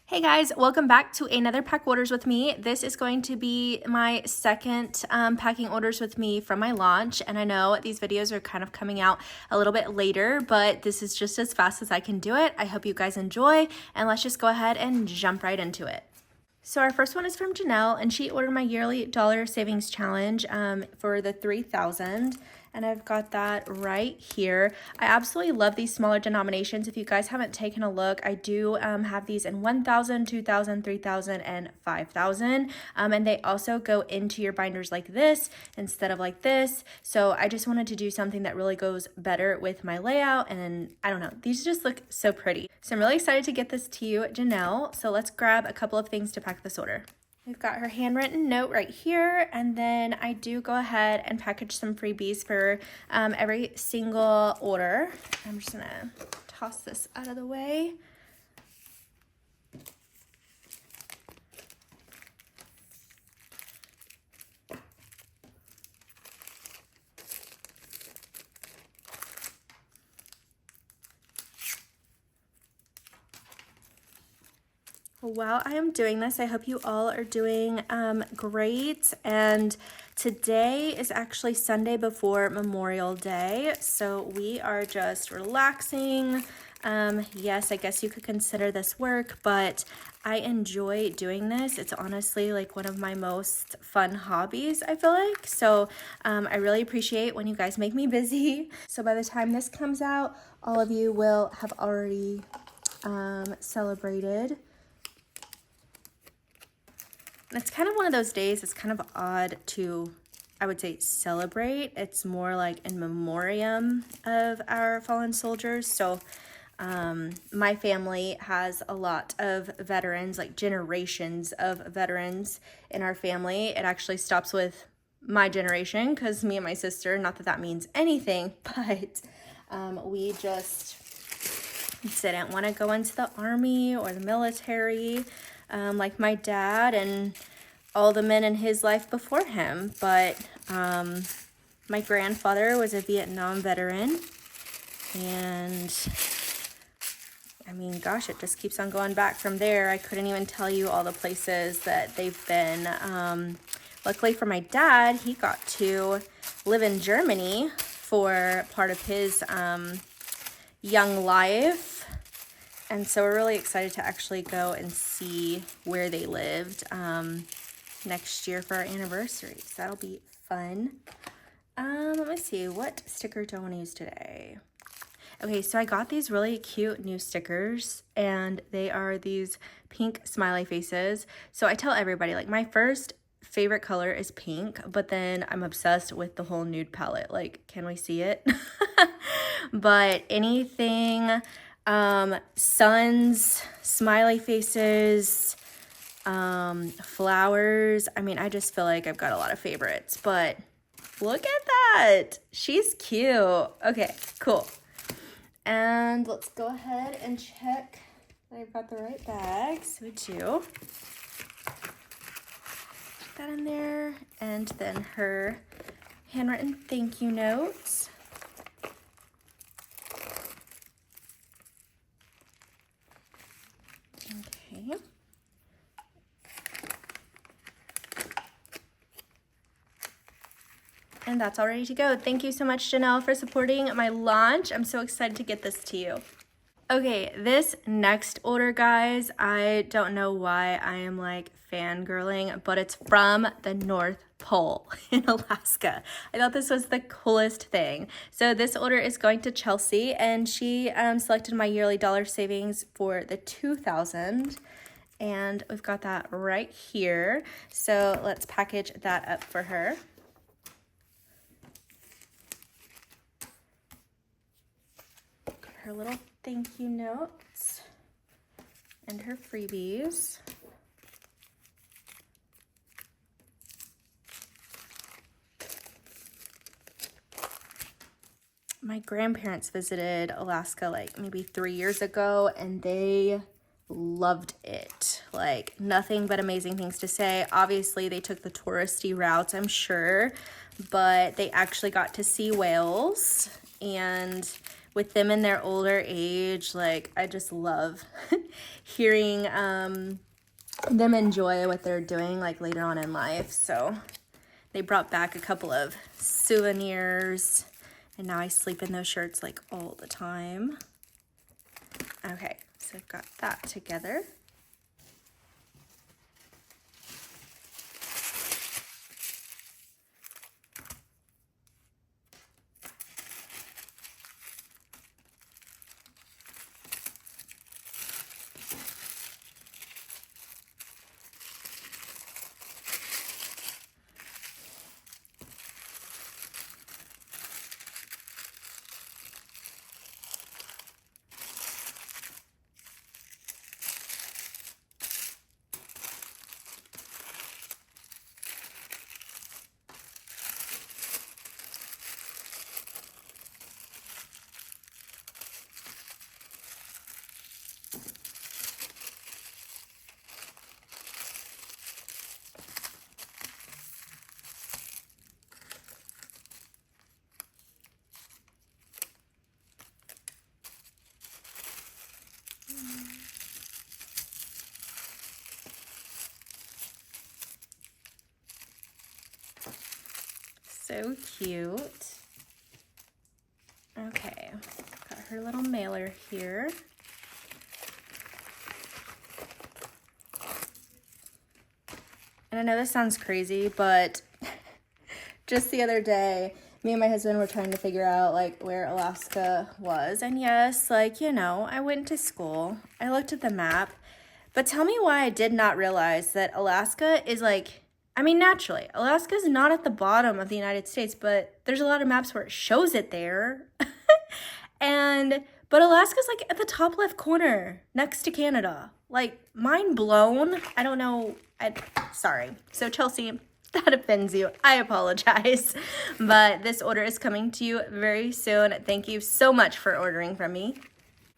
Hey guys, welcome back to another Pack Orders with me. This is going to be my second packing orders with me from my launch, and I know these videos are kind of coming out a little bit later, but this is just as fast as I can do it. I hope you guys enjoy, and let's just go ahead and jump right into it. So our first one is from Janelle, and she ordered my yearly dollar savings challenge for the 3,000, and I've got that right here. I absolutely love these smaller denominations. If you guys haven't taken a look, I do have these in 1,000, 2,000, 3,000, and 5,000, and they also go into your binders like this instead of like this. So I just wanted to do something that really goes better with my layout, and I don't know, these just look so pretty. So I'm really excited to get this to you, Janelle. So let's grab a couple of things to pack this order. We've got her handwritten note right here, and then I do go ahead and package some freebies for every single order. I'm just gonna toss this out of the way. While I am doing this, I hope you all are doing great. And today is actually Sunday before Memorial Day, so we are just relaxing. Yes, I guess you could consider this work, but I enjoy doing this. It's honestly like one of my most fun hobbies, I feel like. So I really appreciate when you guys make me busy. So by the time this comes out, all of you will have already celebrated. It's kind of one of those days, it's kind of odd to, I would say, celebrate. It's more like in memoriam of our fallen soldiers. So my family has a lot of veterans, like generations of veterans in our family. It actually stops with my generation because me and my sister, not that that means anything, but we just didn't want to go into the army or the military. Like my dad and all the men in his life before him. But my grandfather was a Vietnam veteran, and I mean, gosh, it just keeps on going back from there. I couldn't even tell you all the places that they've been. Luckily for my dad, he got to live in Germany for part of his young life. And so we're really excited to actually go and see where they lived next year for our anniversary. So that'll be fun. Let me see, what sticker do I want to use today? Okay, so I got these really cute new stickers, and they are these pink smiley faces. So I tell everybody, like, my first favorite color is pink, but then I'm obsessed with the whole nude palette. Like, can we see it? But anything... suns, smiley faces, flowers. I mean, I just feel like I've got a lot of favorites, but look at that. She's cute. Okay, cool. And let's go ahead and check that I've got the right bag. So we do. Put that in there. And then her handwritten thank you notes. Okay. And that's all ready to go. Thank you so much, Janelle, for supporting my launch. I'm so excited to get this to you. Okay, this next order, guys, I don't know why I am like fangirling, but it's from the North Pole in Alaska. I thought this was the coolest thing. So this order is going to Chelsea, and she selected my yearly dollar savings for the 2,000, and we've got that right here. So let's package that up for her. Got her little thank you notes and her freebies. My grandparents visited Alaska like maybe 3 years ago, and they loved it. Like, nothing but amazing things to say. Obviously, they took the touristy routes, I'm sure, but they actually got to see whales, and with them in their older age, like I just love hearing them enjoy what they're doing like later on in life. So they brought back a couple of souvenirs, and now I sleep in those shirts like all the time. Okay, so I've got that together. So cute. Okay, got her little mailer here. And I know this sounds crazy, but just the other day, me and my husband were trying to figure out like where Alaska was. And yes, like, you know, I went to school. I looked at the map. But tell me why I did not realize that Alaska is like, I mean, naturally, Alaska is not at the bottom of the United States, but there's a lot of maps where it shows it there. But Alaska's like at the top left corner next to Canada. Like, mind blown. I don't know. Sorry. So Chelsea, that offends you. I apologize. But this order is coming to you very soon. Thank you so much for ordering from me.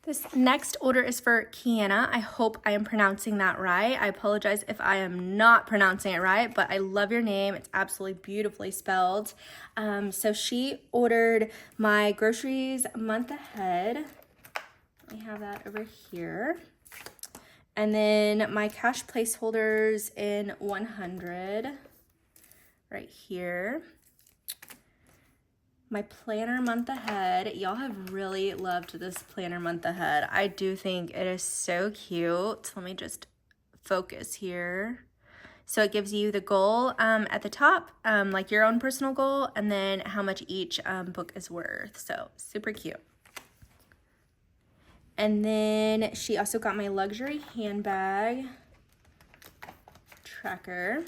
This next order is for Kiana. I hope I am pronouncing that right. I apologize if I am not pronouncing it right, but I love your name. It's absolutely beautifully spelled. So she ordered my groceries a month ahead. We have that over here. And then my cash placeholders in 100 right here. My planner month ahead. Y'all have really loved this planner month ahead. I do think it is so cute. Let me just focus here. So it gives you the goal at the top, like your own personal goal, and then how much each book is worth. So super cute. And then she also got my luxury handbag tracker,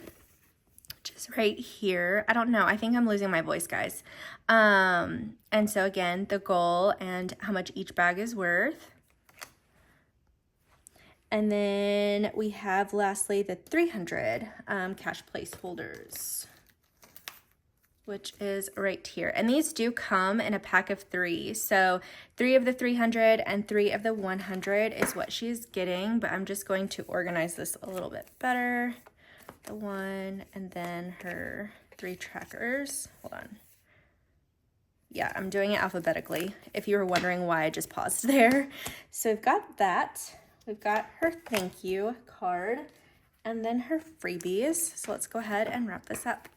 which is right here. I don't know. I think I'm losing my voice, guys. And so again, the goal and how much each bag is worth. And then we have lastly the 300 cash placeholders, which is right here. And these do come in a pack of 3. So 3 of the 300 and 3 of the 100 is what she's getting, but I'm just going to organize this a little bit better. The 1 and then her 3 trackers. Hold on. Yeah, I'm doing it alphabetically, if you were wondering why I just paused there. So we've got that. We've got her thank you card and then her freebies. So let's go ahead and wrap this up.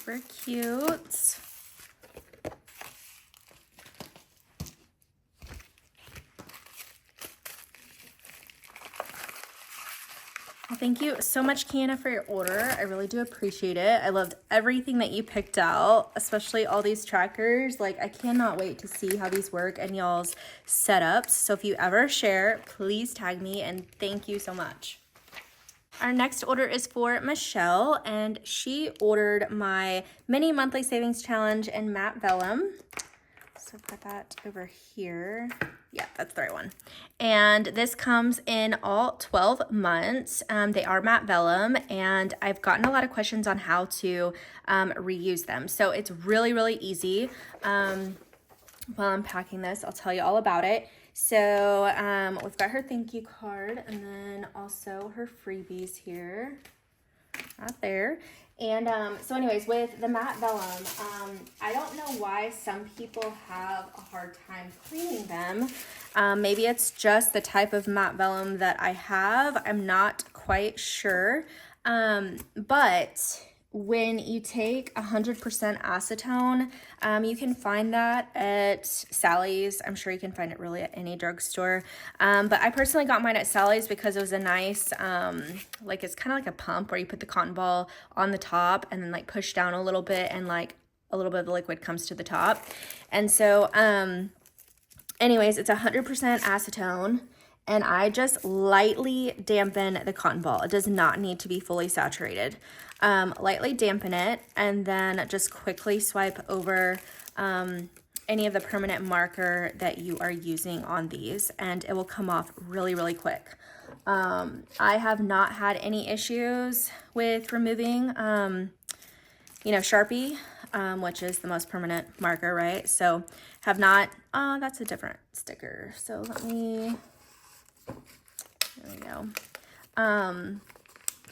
super cute. Well, thank you so much, Kiana, for your order. I really do appreciate it. I loved everything that you picked out, especially all these trackers. Like, I cannot wait to see how these work and y'all's setups. So if you ever share, please tag me, and thank you so much. Our next order is for Michelle, and she ordered my mini monthly savings challenge in matte vellum. So I've got that over here. Yeah, that's the right one. And this comes in all 12 months. They are matte vellum, and I've gotten a lot of questions on how to reuse them. So it's really, really easy. While I'm packing this, I'll tell you all about it. So we've got her thank you card, and then also her freebies here. Right there. And so anyways, with the matte vellum, I don't know why some people have a hard time cleaning them. Maybe it's just the type of matte vellum that I have. I'm not quite sure. But when you take 100% acetone, you can find that at Sally's. I'm sure you can find it really at any drugstore. But I personally got mine at Sally's because it was a nice, like it's kind of like a pump where you put the cotton ball on the top and then like push down a little bit, and like a little bit of the liquid comes to the top. And so, anyways, it's 100% acetone. And I just lightly dampen the cotton ball. It does not need to be fully saturated. Lightly dampen it, and then just quickly swipe over any of the permanent marker that you are using on these, and it will come off really, really quick. I have not had any issues with removing, you know, Sharpie, which is the most permanent marker, right? So have not, that's a different sticker. So let me... There we go.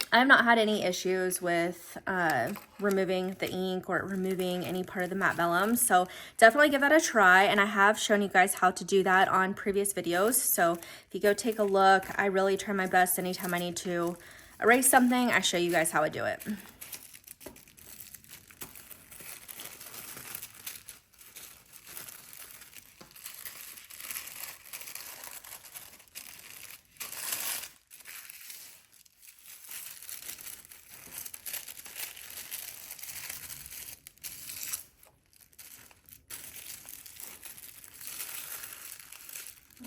I have not had any issues with removing the ink or removing any part of the matte vellum, so definitely give that a try, and I have shown you guys how to do that on previous videos. So if you go take a look, I really try my best anytime I need to erase something, I show you guys how I do it.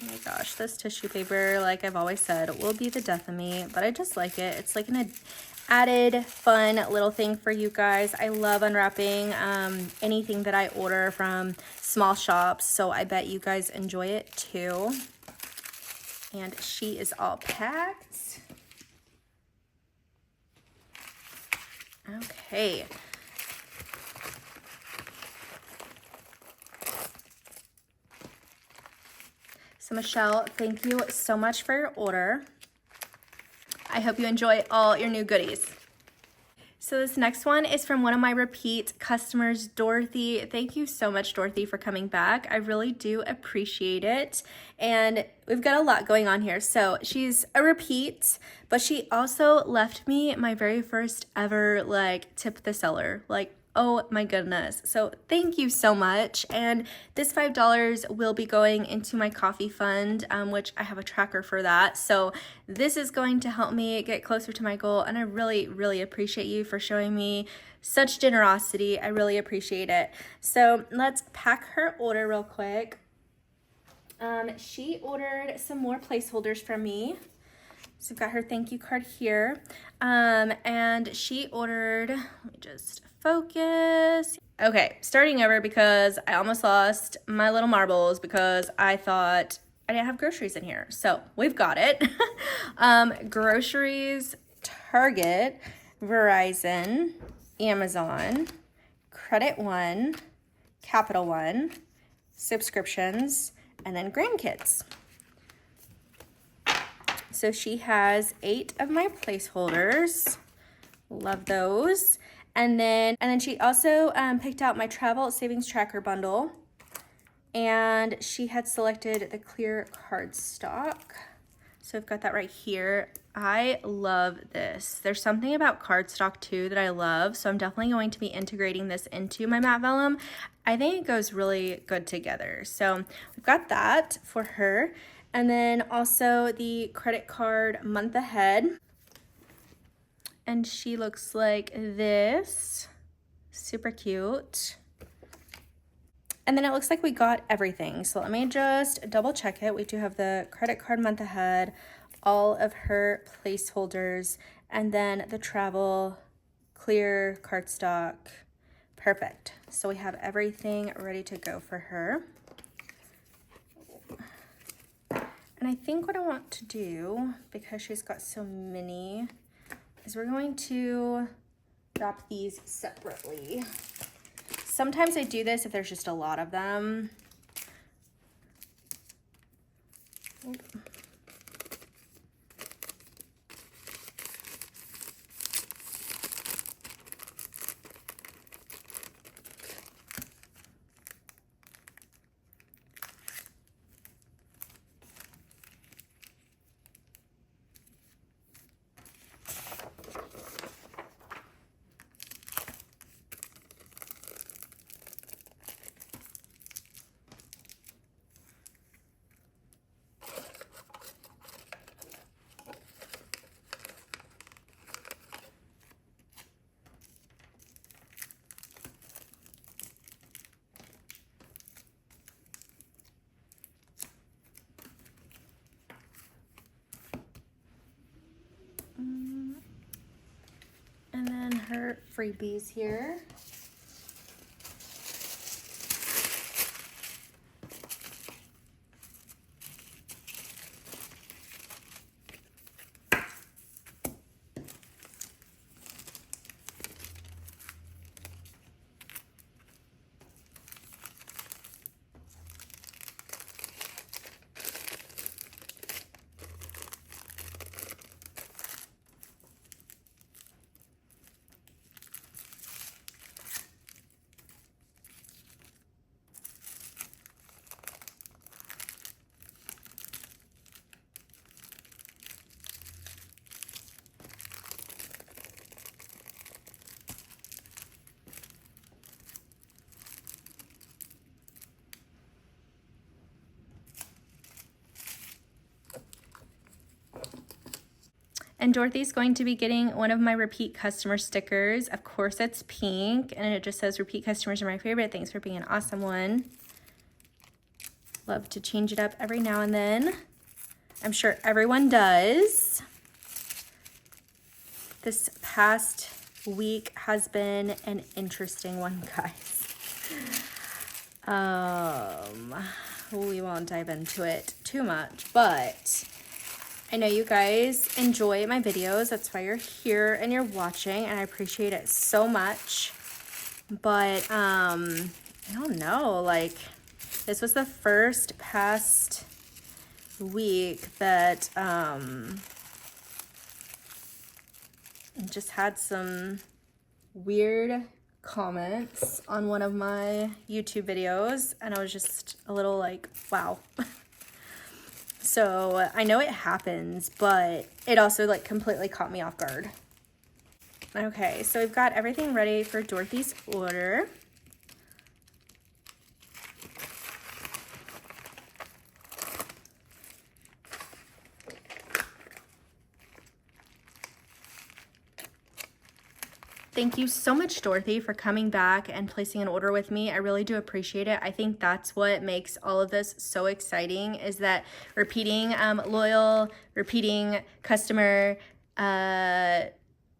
Oh my gosh, this tissue paper, like I've always said, will be the death of me, but I just like it. It's like an added fun little thing for you guys. I love unwrapping anything that I order from small shops, so I bet you guys enjoy it too. And she is all packed. Okay. So Michelle, thank you so much for your order. I hope you enjoy all your new goodies. So this next one is from one of my repeat customers, Dorothy. Thank you so much, Dorothy, for coming back. I really do appreciate it. And we've got a lot going on here. So she's a repeat, but she also left me my very first ever like tip the seller, like, oh my goodness. So thank you so much. And this $5 will be going into my coffee fund, which I have a tracker for that. So this is going to help me get closer to my goal. And I really, really appreciate you for showing me such generosity. I really appreciate it. So let's pack her order real quick. She ordered some more placeholders from me. So I've got her thank you card here. And she ordered, let me just focus. Okay, starting over because I almost lost my little marbles because I thought I didn't have groceries in here. So we've got it. Groceries, Target, Verizon, Amazon, Credit One, Capital One, subscriptions, and then grandkids. So she has 8 of my placeholders. Love those. And then she also picked out my travel savings tracker bundle, and she had selected the clear cardstock. So I've got that right here. I love this. There's something about cardstock too that I love, so I'm definitely going to be integrating this into my matte vellum. I think it goes really good together. So we've got that for her. And then also the credit card month ahead. And she looks like this. Super cute. And then it looks like we got everything. So let me just double check it. We do have the credit card month ahead, all of her placeholders, and then the travel, clear cardstock. Perfect. So we have everything ready to go for her. And I think what I want to do, because she's got so many, is we're going to wrap these separately. Sometimes I do this if there's just a lot of them. And then her freebies here. And Dorothy's going to be getting one of my repeat customer stickers. Of course, it's pink, and it just says repeat customers are my favorite. Thanks for being an awesome one. Love to change it up every now and then. I'm sure everyone does. This past week has been an interesting one, guys. We won't dive into it too much, but I know you guys enjoy my videos. That's why you're here and you're watching, and I appreciate it so much. But I don't know, like, this was the first past week that just had some weird comments on one of my YouTube videos, and I was just a little like, wow. So I know it happens, but it also like completely caught me off guard. Okay, so we've got everything ready for Dorothy's order. Thank you so much, Dorothy, for coming back and placing an order with me. I really do appreciate it. I think that's what makes all of this so exciting, is that repeating loyal, repeating customer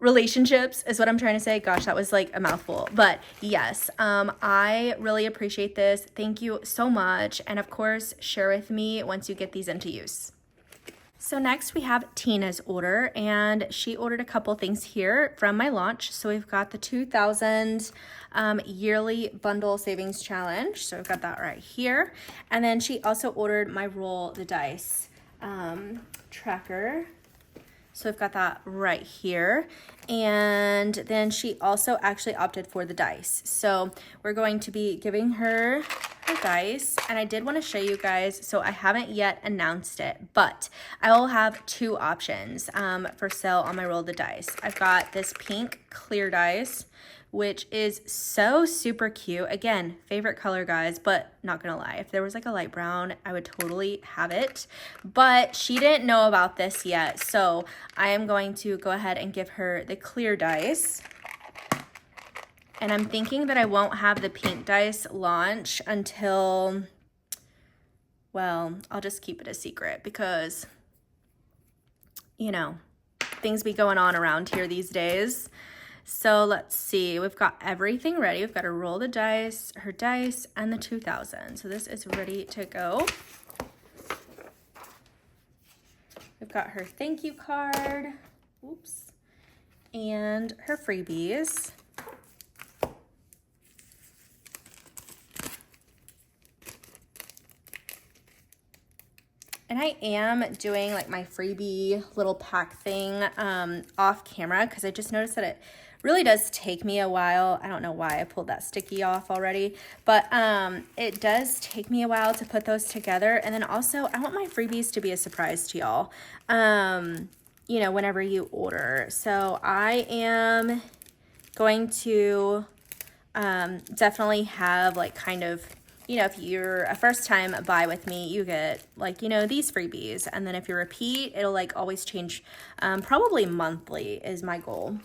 relationships is what I'm trying to say. Gosh, that was like a mouthful. But yes, I really appreciate this. Thank you so much. And of course, share with me once you get these into use. So next we have Tina's order, and she ordered a couple things here from my launch. So we've got the 2000 yearly bundle savings challenge. So we've got that right here. And then she also ordered my roll the dice tracker. So I've got that right here. And then she also actually opted for the dice. So we're going to be giving her her dice, and I did want to show you guys, so I haven't yet announced it, but I will have two options for sale on my roll the dice. I've got this pink clear dice, which is so super cute. Again, favorite color, guys, but not gonna lie, if there was like a light brown, I would totally have it. But she didn't know about this yet, so I am going to go ahead and give her the clear dice. And I'm thinking that I won't have the pink dice launch until, well, I'll just keep it a secret because, you know, things be going on around here these days. So let's see, we've got everything ready. We've got to roll the dice, her dice, and the 2000. So this is ready to go. We've got her thank you card, oops, and her freebies. And I am doing like my freebie little pack thing off camera because I just noticed that it really does take me a while. I don't know why I pulled that sticky off already, but it does take me a while to put those together. And then also I want my freebies to be a surprise to y'all, you know, whenever you order. So I am going to definitely have like kind of, you know, if you're a first time buy with me, you get like, you know, these freebies. And then if you repeat, it'll like always change, probably monthly is my goal.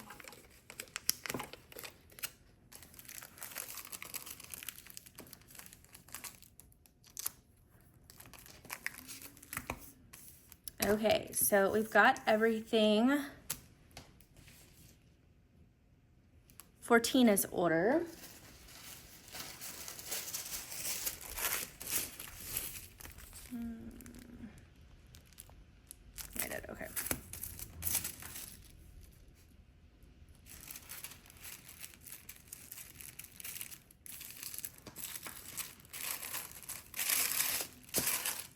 Okay, so we've got everything for Tina's order. I did, okay.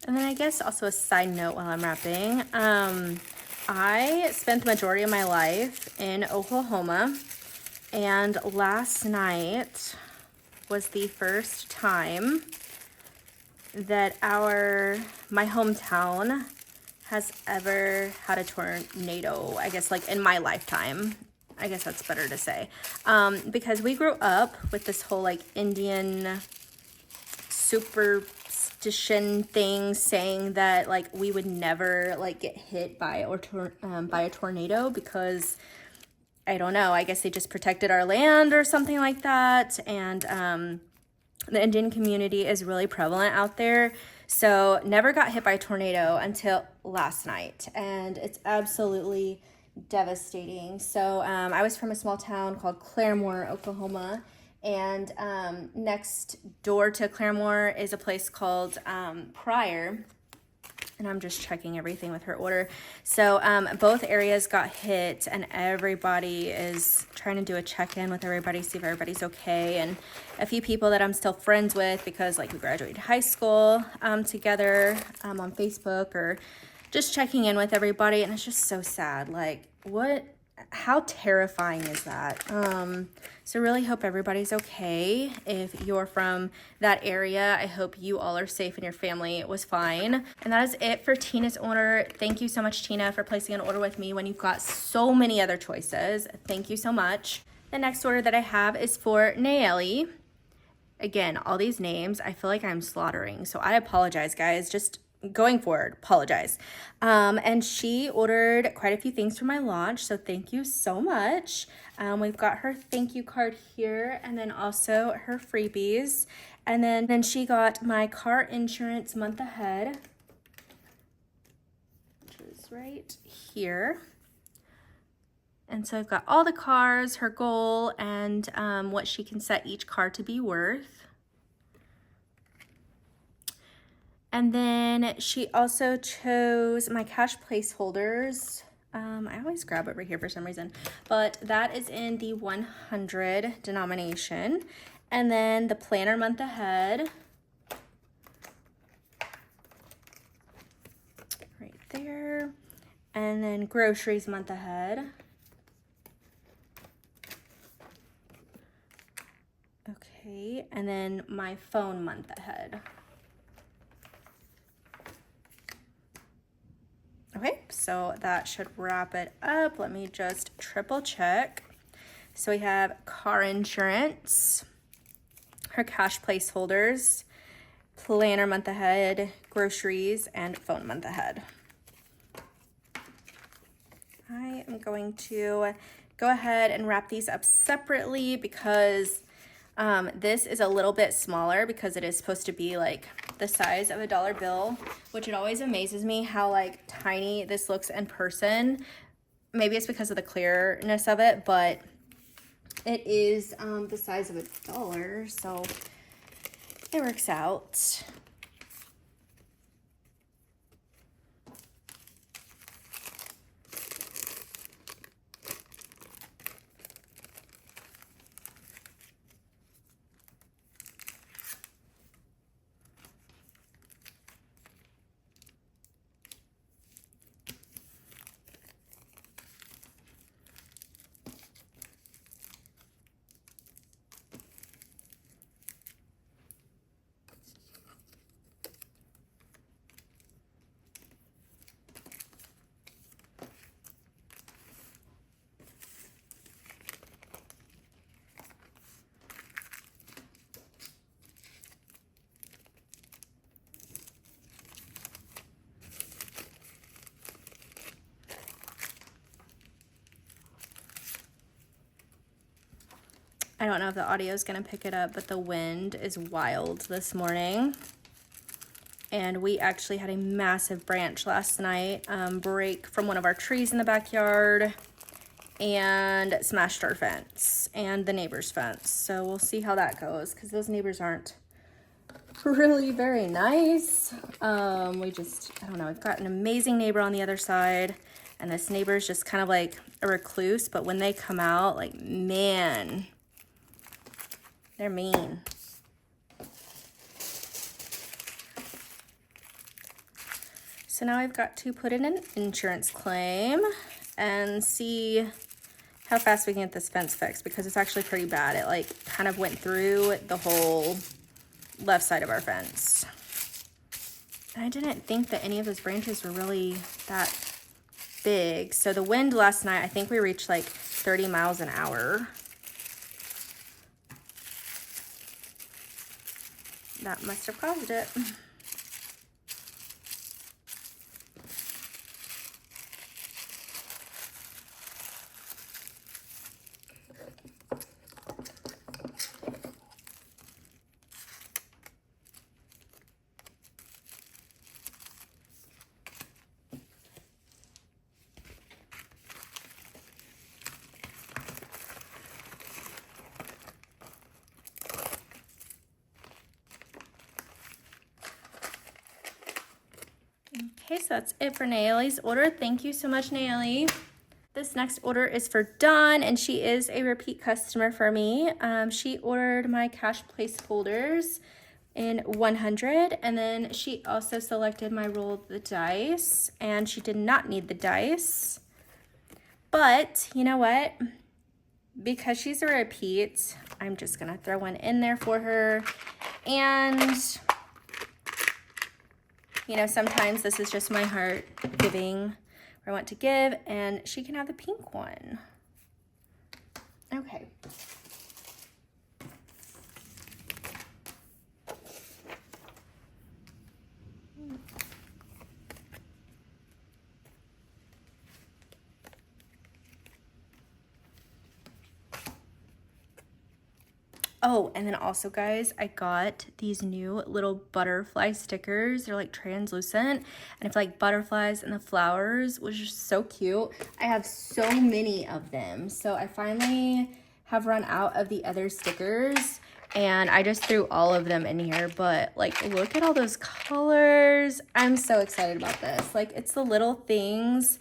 And then I guess also a side note while I'm wrapping, I spent the majority of my life in Oklahoma, and last night was the first time that my hometown has ever had a tornado, I guess like in my lifetime. I guess that's better to say. Because we grew up with this whole like Indian superstition thing saying that like we would never like get hit by a tornado because I don't know, I guess they just protected our land or something like that. And the Indian community is really prevalent out there. So never got hit by a tornado until last night. And it's absolutely devastating. So I was from a small town called Claremore, Oklahoma. And next door to Claremore is a place called Pryor. And I'm just checking everything with her order. So both areas got hit, and everybody is trying to do a check-in with everybody, see if everybody's okay. And a few people that I'm still friends with because like we graduated high school together on Facebook, or just checking in with everybody. And it's just so sad. Like how terrifying is that? So really hope everybody's okay. If you're from that area, I hope you all are safe and your family was fine. And that is it for Tina's order. Thank you so much, Tina, for placing an order with me when you've got so many other choices. Thank you so much. The next order that I have is for Nelli. Again, all these names, I feel like I'm slaughtering. So I apologize, guys. Just going forward, apologize. And she ordered quite a few things for my launch, so thank you so much. We've got her thank you card here, and then also her freebies. And then she got my car insurance month ahead, which is right here. And so I've got all the cars, her goal, and what she can set each car to be worth. And then she also chose my cash placeholders. I always grab over here for some reason, but that is in the 100 denomination. And then the planner month ahead, right there. And then groceries month ahead. Okay. Okay, and then my phone month ahead. Okay, so that should wrap it up. Let me just triple check. So we have car insurance, her cash placeholders, planner month ahead, groceries, and phone month ahead. I am going to go ahead and wrap these up separately because this is a little bit smaller because it is supposed to be like the size of a dollar bill, which it always amazes me how like tiny this looks in person. Maybe it's because of the clearness of it, but it is the size of a dollar, so it works out. I don't know if the audio is going to pick it up, but the wind is wild this morning. And we actually had a massive branch last night break from one of our trees in the backyard and smashed our fence and the neighbor's fence. So we'll see how that goes because those neighbors aren't really very nice. I don't know, we've got an amazing neighbor on the other side, and this neighbor is just kind of like a recluse, but when they come out, like, man, they're mean. So now I've got to put in an insurance claim and see how fast we can get this fence fixed because it's actually pretty bad. It like kind of went through the whole left side of our fence. And I didn't think that any of those branches were really that big. So the wind last night, I think we reached like 30 miles an hour. That must have caused it. Okay, so that's it for Nelli's order. Thank you so much, Nelli. This next order is for Dawn, and she is a repeat customer for me. She ordered my cash placeholders in 100, and then she also selected my roll of the dice, and she did not need the dice. But you know what? Because she's a repeat, I'm just gonna throw one in there for her. And you know, sometimes this is just my heart giving where I want to give, and she can have the pink one. Okay. Oh, and then also, guys, I got these new little butterfly stickers. They're like translucent, and it's like butterflies and the flowers, which is so cute. I have so many of them, so I finally have run out of the other stickers, and I just threw all of them in here. But like, look at all those colors. I'm so excited about this. Like, it's the little things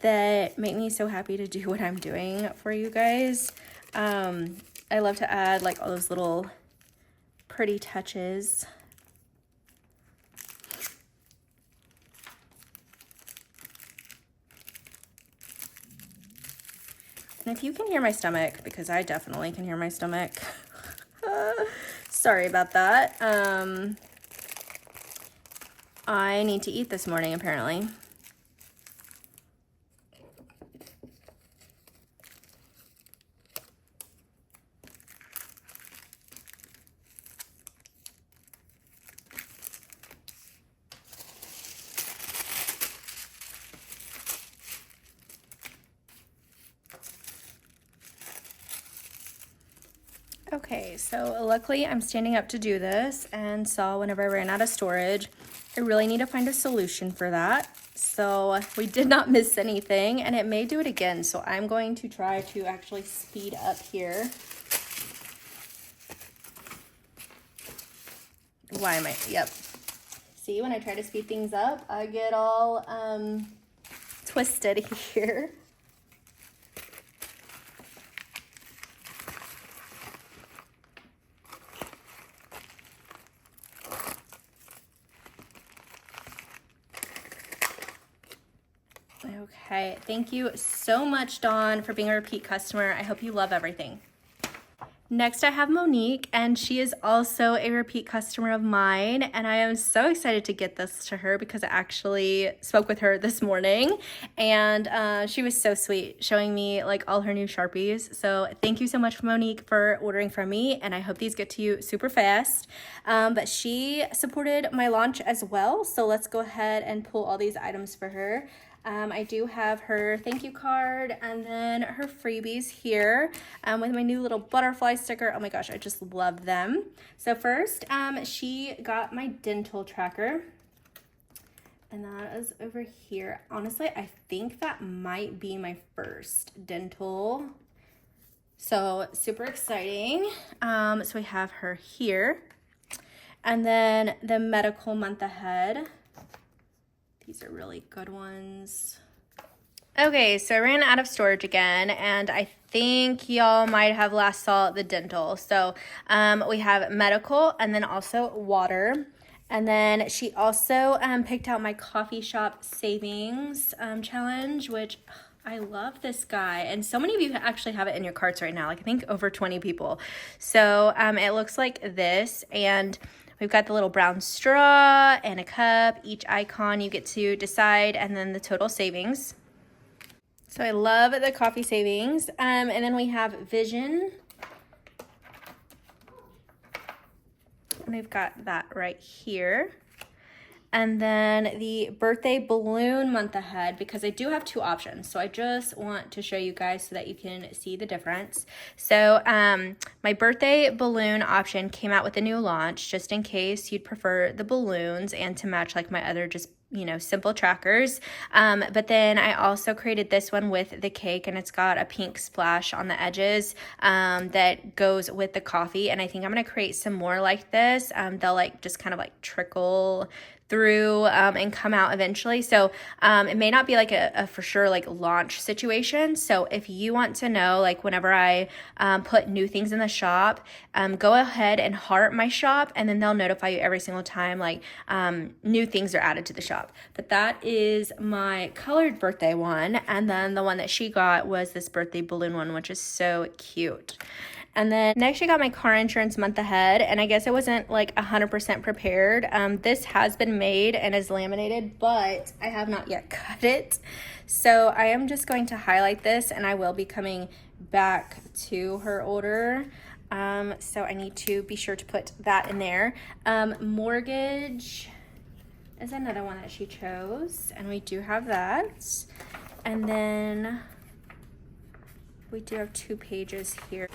that make me so happy to do what I'm doing for you guys. I love to add like all those little pretty touches. And if you can hear my stomach, because I definitely can hear my stomach, Sorry about that. I need to eat this morning, apparently. Okay, so luckily I'm standing up to do this and saw whenever I ran out of storage, I really need to find a solution for that. So we did not miss anything and it may do it again. So I'm going to try to actually speed up here. Why am I, yep. See, when I try to speed things up, I get all twisted here. Okay, thank you so much, Dawn, for being a repeat customer. I hope you love everything. Next, I have Monique, and she is also a repeat customer of mine, and I am so excited to get this to her because I actually spoke with her this morning, and she was so sweet, showing me like all her new Sharpies. So thank you so much, Monique, for ordering from me, and I hope these get to you super fast. But she supported my launch as well, so let's go ahead and pull all these items for her. I do have her thank you card and then her freebies here with my new little butterfly sticker. Oh my gosh, I just love them. So first, she got my dental tracker. And that is over here. Honestly, I think that might be my first dental. So super exciting. So we have her here. And then the medical month ahead. These are really good ones. Okay, so I ran out of storage again, and I think y'all might have last saw the dental. So we have medical and then also water. And then she also picked out my coffee shop savings challenge, which I love this guy. And so many of you actually have it in your carts right now, like I think over 20 people. So it looks like this, and we've got the little brown straw and a cup. Each icon you get to decide, and then the total savings. So I love the coffee savings. And then we have vision. And we've got that right here. And then the birthday balloon month ahead, because I do have two options. So I just want to show you guys so that you can see the difference. So my birthday balloon option came out with a new launch, just in case you'd prefer the balloons and to match like my other just, you know, simple trackers. But then I also created this one with the cake, and it's got a pink splash on the edges that goes with the coffee. And I think I'm going to create some more like this. They'll like just kind of like trickle through and come out eventually. So it may not be like a for sure like launch situation. So if you want to know, like whenever I put new things in the shop, go ahead and heart my shop, and then they'll notify you every single time like new things are added to the shop. But that is my colored birthday one. And then the one that she got was this birthday balloon one, which is so cute. And then next she got my car insurance month ahead, and I guess I wasn't like 100% prepared. This has been made and is laminated, but I have not yet cut it. So I am just going to highlight this, and I will be coming back to her order. So I need to be sure to put that in there. Mortgage is another one that she chose, and we do have that. And then we do have 2 pages here.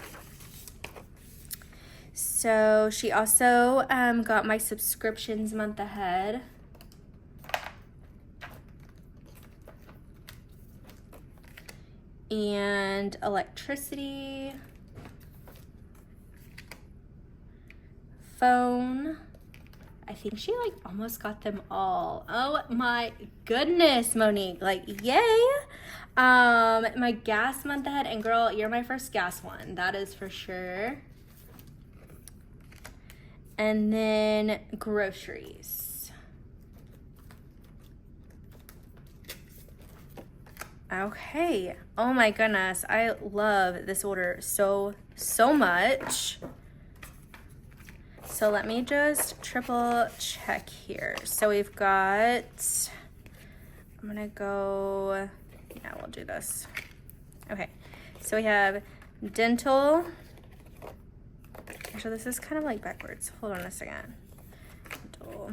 So she also got my subscriptions month ahead. And electricity, phone. I think she like almost got them all. Oh my goodness, Monique, like yay. My gas month ahead, and girl, you're my first gas one, that is for sure. And then groceries. Okay. Oh my goodness. I love this order so much. So let me just triple check here. So we've got, I'm gonna go, yeah, we'll do this. Okay, so we have dental. Actually, this is kind of like backwards. Hold on a second. Dental.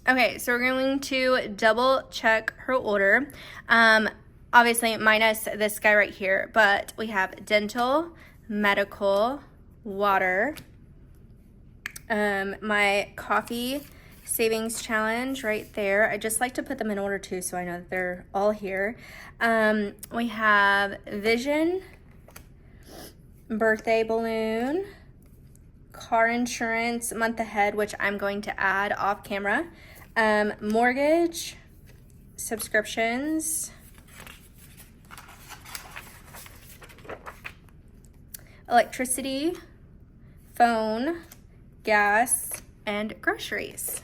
Okay, so we're going to double check her order. Obviously minus this guy right here, but we have dental, medical, water, my coffee savings challenge right there. I just like to put them in order too, so I know that they're all here. We have vision, birthday balloon, car insurance month ahead, which I'm going to add off camera, mortgage, subscriptions, electricity, phone, gas, and groceries.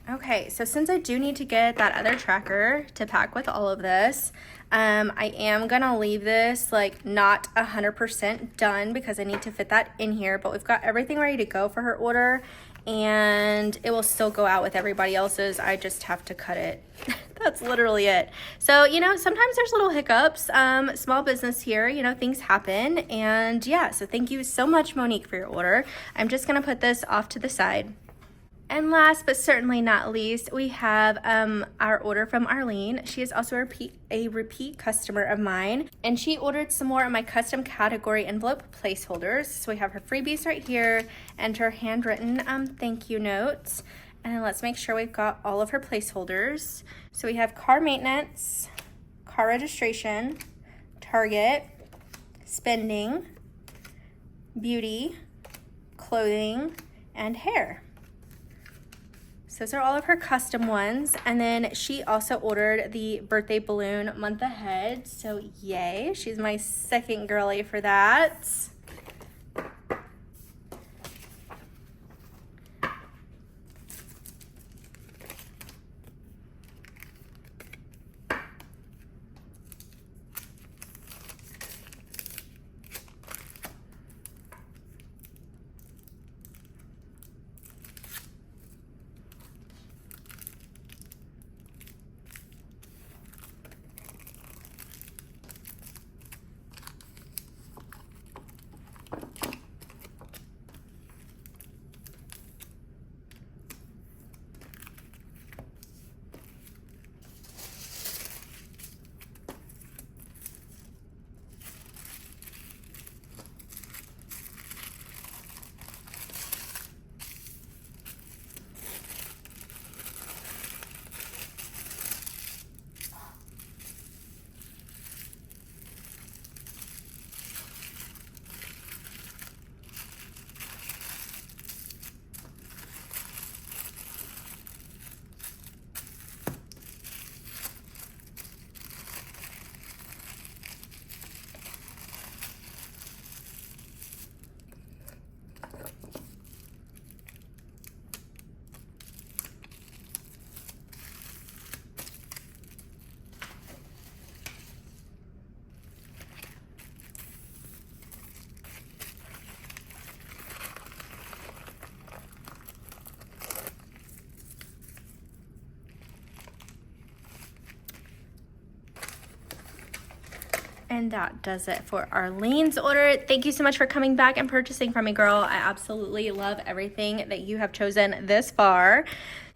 Okay, so since I do need to get that other tracker to pack with all of this, I am gonna leave this like not 100% done because I need to fit that in here, but we've got everything ready to go for her order and it will still go out with everybody else's. I just have to cut it. That's literally it. So, you know, sometimes there's little hiccups, small business here, you know, things happen. And yeah, so thank you so much, Monique, for your order. I'm just gonna put this off to the side. And last but certainly not least, we have our order from Arlene. She is also a repeat customer of mine, and she ordered some more of my custom category envelope placeholders. So we have her freebies right here and her handwritten thank you notes. And then let's make sure we've got all of her placeholders. So we have car maintenance, car registration, Target, spending, beauty, clothing, and hair. So those are all of her custom ones. And then she also ordered the birthday balloon month ahead. So yay, she's my second girly for that. And that does it for Arlene's order. Thank you so much for coming back and purchasing from me, girl. I absolutely love everything that you have chosen this far.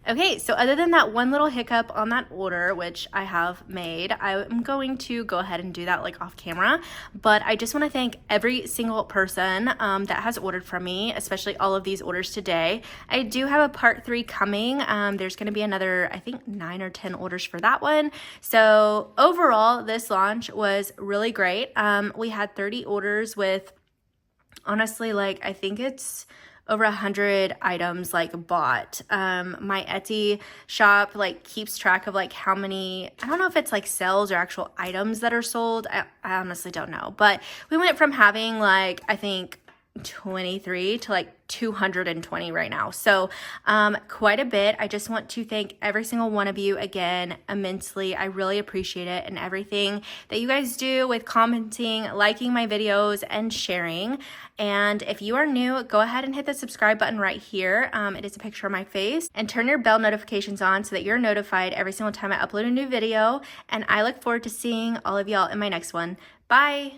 Okay, so other than that one little hiccup on that order, which I have made, I'm going to go ahead and do that like off camera. But I just want to thank every single person that has ordered from me, especially all of these orders today. I do have a part 3 coming. There's going to be another, I think 9 or 10 orders for that one. So overall, this launch was really great. We had 30 orders with, honestly, like I think it's over 100 items like bought. My Etsy shop like keeps track of like how many, I don't know if it's like sales or actual items that are sold. I honestly don't know, but we went from having like, I think 23 to like 220 right now. So quite a bit. I just want to thank every single one of you again immensely. I really appreciate it, and everything that you guys do with commenting, liking my videos, and sharing. And if you are new, go ahead and hit the subscribe button right here. It is a picture of my face, and turn your bell notifications on so that you're notified every single time I upload a new video. And I look forward to seeing all of y'all in my next one. Bye.